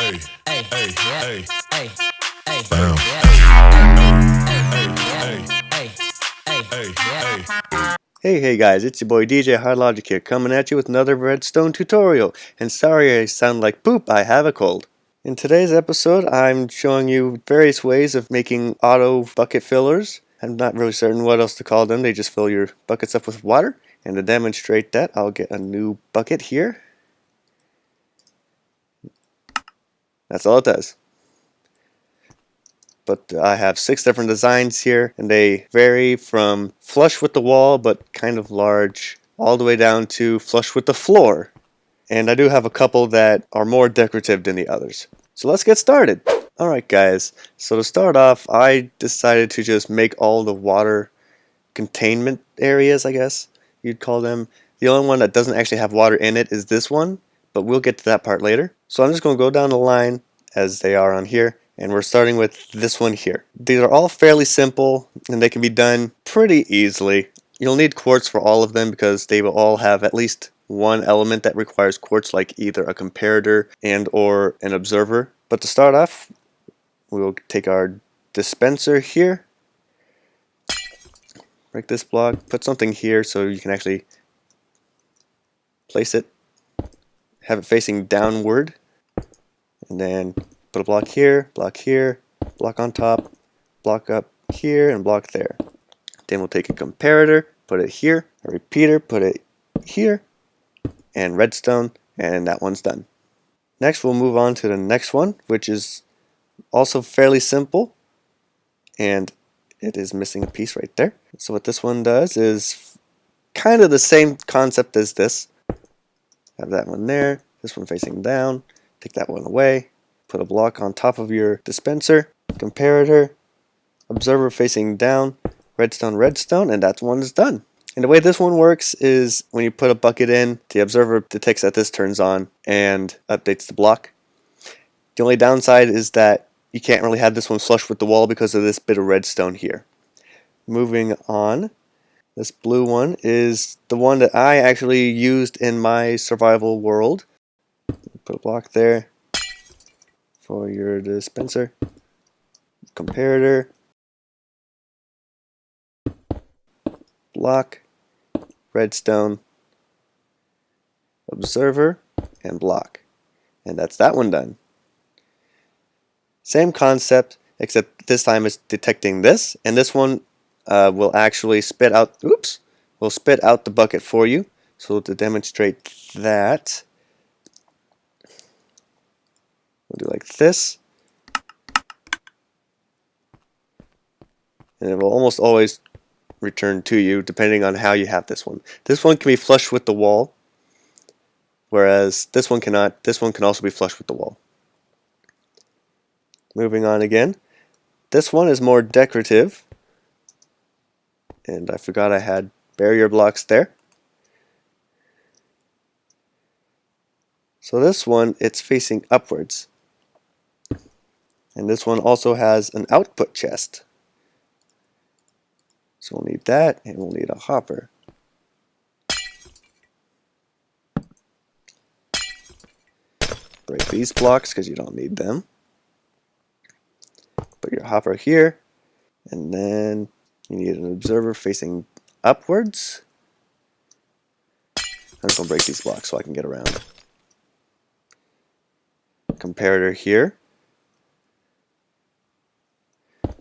Hey guys, it's your boy DJ HardLogic here, coming at you with another Redstone tutorial. And sorry I sound like poop, I have a cold. In today's episode, I'm showing you various ways of making auto bucket fillers. I'm not really certain what else to call them, they just fill your buckets up with water. And to demonstrate that, I'll get a new bucket here. That's all it does. But I have 6 different designs here, and they vary from flush with the wall but kind of large all the way down to flush with the floor. And I do have a couple that are more decorative than the others. So let's get started. Alright guys, so to start off, I decided to just make all the water containment areas, I guess you'd call them. The only one that doesn't actually have water in it is this one, but we'll get to that part later. So I'm just going to go down the line as they are on here. And we're starting with this one here. These are all fairly simple and they can be done pretty easily. You'll need quartz for all of them because they will all have at least one element that requires quartz, like either a comparator and or an observer. But to start off, we'll take our dispenser here, break this block, put something here so you can actually place it, have it facing downward, and then put a block here, block on top, block up here, and block there. Then we'll take a comparator, put it here, a repeater, put it here, and redstone, and that one's done. Next we'll move on to the next one, which is also fairly simple, and it is missing a piece right there. So what this one does is kind of the same concept as this. Have that one there, this one facing down, take that one away. Put a block on top of your dispenser, comparator, observer facing down, redstone, and that one is done. And the way this one works is when you put a bucket in, the observer detects that this turns on and updates the block. The only downside is that you can't really have this one flush with the wall because of this bit of redstone here. Moving on, this blue one is the one that I actually used in my survival world. Put a block there for your dispenser, comparator, block, redstone, observer, and block. And that's that one done. Same concept, except this time it's detecting this, and this one will actually spit out, will spit out the bucket for you. So to demonstrate that, we'll do like this, and it will almost always return to you depending on how you have this one. This one can be flush with the wall, whereas this one cannot. This one can also be flush with the wall. Moving on again, this one is more decorative, and I forgot I had barrier blocks there. So this one, it's facing upwards. And this one also has an output chest. So we'll need that, and we'll need a hopper. Break these blocks because you don't need them. Put your hopper here, and then you need an observer facing upwards. I'm just going to break these blocks so I can get around. Comparator here.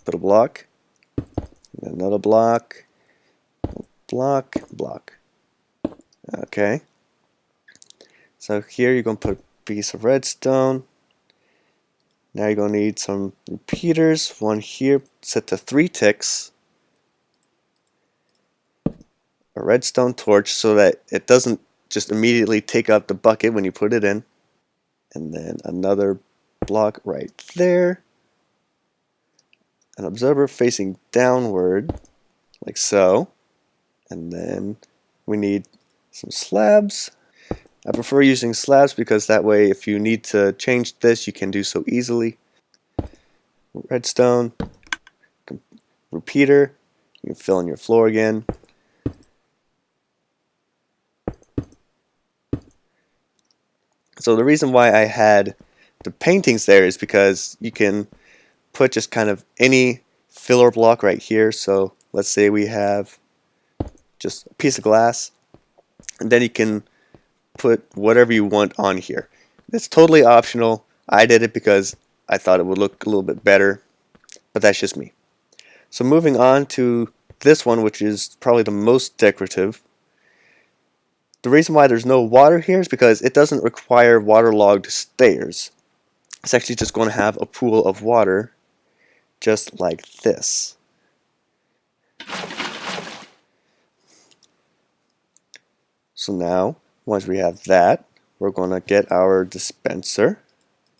Put a block, another block, block. Okay. So here you're going to put a piece of redstone. Now you're going to need some repeaters. One here set to 3 ticks. A redstone torch so that it doesn't just immediately take up the bucket when you put it in. And then another block right there. An observer facing downward, like so. And then we need some slabs. I prefer using slabs because that way if you need to change this, you can do so easily. Redstone, repeater, you can fill in your floor again. So the reason why I had the paintings there is because you can put just kind of any filler block right here. So let's say we have just a piece of glass, and then you can put whatever you want on here. It's totally optional. I did it because I thought it would look a little bit better, but that's just me. So moving on to this one, which is probably the most decorative. The reason why there's no water here is because it doesn't require waterlogged stairs. It's actually just going to have a pool of water just like this. So now, once we have that, we're going to get our dispenser.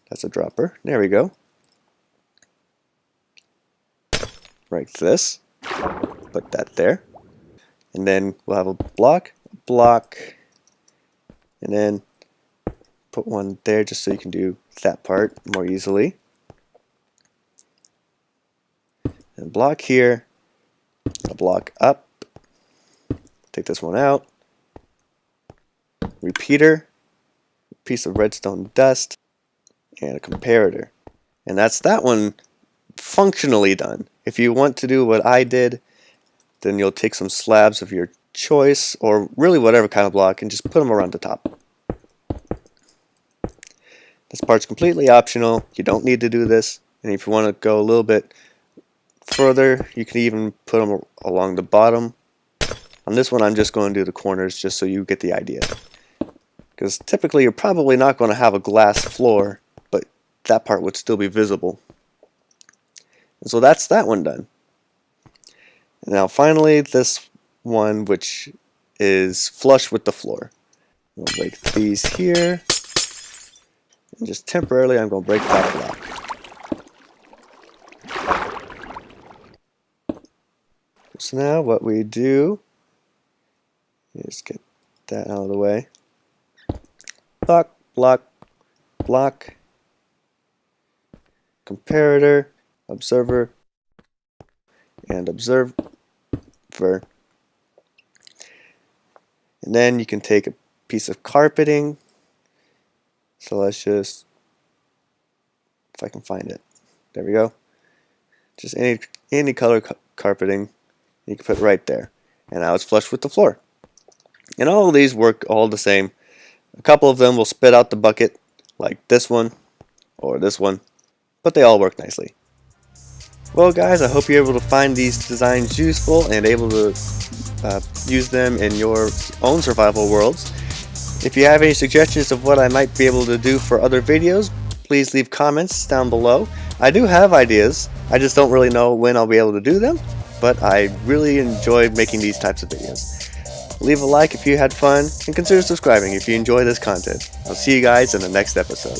That's a dropper. There we go. Like this. Put that there. And then we'll have a block, and then put one there just so you can do that part more easily. And block here, a block up. Take this one out. Repeater, piece of redstone dust, and a comparator. And that's that one functionally done. If you want to do what I did, then you'll take some slabs of your choice, or really whatever kind of block, and just put them around the top. This part's completely optional. You don't need to do this. And if you want to go a little bit further, you can even put them along the bottom. On this one, I'm just going to do the corners just so you get the idea. Because typically you're probably not going to have a glass floor, but that part would still be visible. And so that's that one done. And now finally this one, which is flush with the floor. We'll break these here. And just temporarily I'm going to break that block. So now what we do is get that out of the way. Block, block, block, comparator, observer, and observer. And then you can take a piece of carpeting. So let's just, if I can find it, there we go. Just any color carpeting you can put right there. And now it's flush with the floor. And all of these work all the same. A couple of them will spit out the bucket, like this one or this one, but they all work nicely. Well guys, I hope you're able to find these designs useful and able to use them in your own survival worlds. If you have any suggestions of what I might be able to do for other videos, please leave comments down below. I do have ideas, I just don't really know when I'll be able to do them, but I really enjoy making these types of videos. Leave a like if you had fun, and consider subscribing if you enjoy this content. I'll see you guys in the next episode.